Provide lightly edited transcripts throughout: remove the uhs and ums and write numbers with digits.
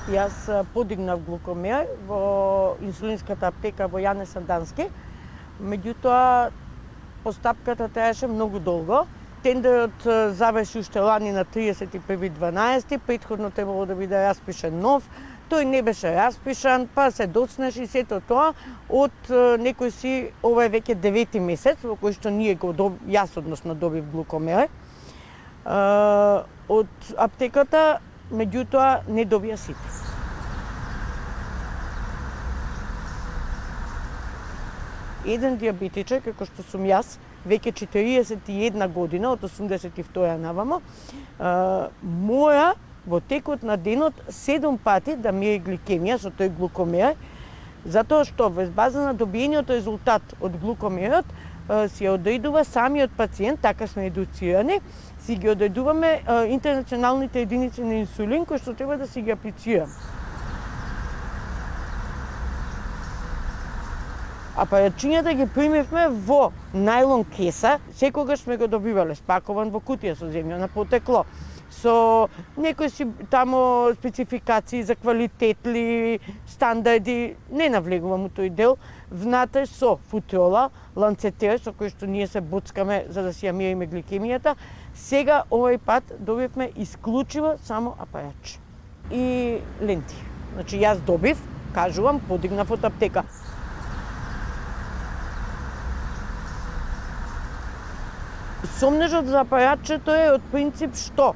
Јас подигнав глукомер во инсулинската аптека во Јане Сандански. Меѓутоа, постапката траеше многу долго. Тендерот заврши уште лани на 31.12. Претходно требало да биде распишан нов. Тој не беше распишан, па се доцнеш и сето тоа од некој си, ова е веќе 9 месец во кој што ние јас односно добив глукомер. Од аптеката, меѓутоа не добија сите. Еден диабетичар, како што сум јас, веќе 41 година, од 82 навамо, мора во текот на денот 7 пати да мери гликемија со тој глукомер, затоа што врз база на добиениот резултат од глукомерот си ја одредува самиот пациент, така сме едуцирани, си ги одредуваме интернационалните единици на инсулин кои што треба да си ги аплицираме. Апаратчињата ги примивме во најлон кеса, секогаш сме го добивале спакован во кутија со земјано потекло, со некои си тамо спецификации за квалитет ли, стандарди, не навлегувам у тој дел, внатре со футрола, ланцетер со кој што ние се боцкаме за да си ја мериме гликемијата. Сега овој пат добивме исклучиво само апаратче и ленти. Значи јас добив, кажувам, подигнав од аптека. Сомнежот за апаратчето е од принцип што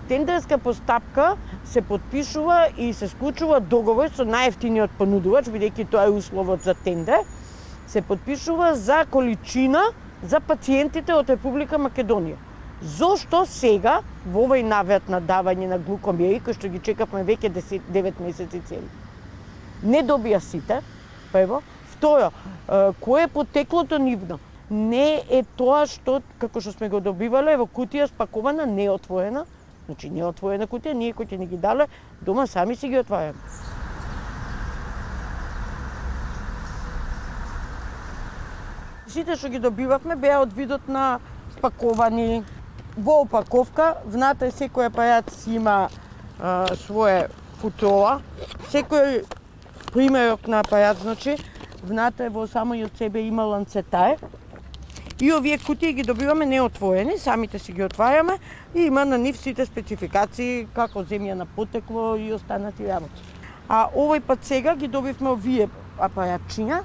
тендерска постапка се подпишува и се склучува договор со најевтиниот понудувач, бидејќи тоа е условот за тендер, се подпишува за количина за пациентите од Република Македонија. Зошто сега во овој навrat на давање на глукомери, кои што ги чекавме веќе 9 месеци цели, не добија сите, прво. Второ, кој е потеклото нивно? Не е тоа што, како што сме го добивале во кутија спакована, неотворена, значи неотворена кутија, ние кои ќе ни ги дале, дома сами си ги отвараме. Сите што ги добивавме беа од видот на спаковани во опаковка, внатре секој апарат си има свое футрола, секој примерок на апарат, значи, внатре во самиот себе има ланцетар. И овие кутии ги добиваме неотворени, самите си ги отвараме и има на нив сите спецификации како земја на потекло и останати работи. А овој пат сега ги добивме овие апаратчиња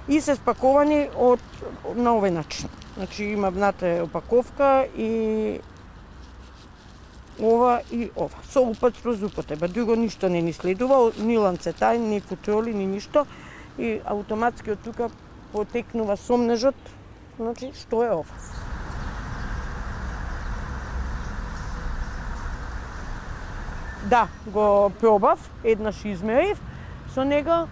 и се спаковани на овој начин. Значи има внатре опаковка и ова и ова. Со упат спроз употреба. Друго ништо не ни следува, ни ланцетар, ни футроли, ни ништо. И автоматски од тука потекнува сомнежот. Значи, што е ова? Да, го пробав, еднаш измерив со него,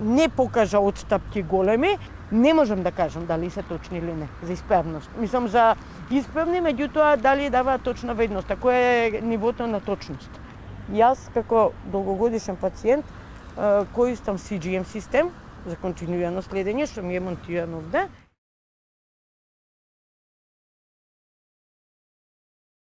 не покажа отстапки големи. Не можам да кажам дали се точни или не, за исправност. Мислам за исправни, меѓутоа дали дава точна вредност, кој е нивото на точност. Јас, како долгогодишен пациент, користам CGM систем за континуирано следење, што ми е монтирано овде.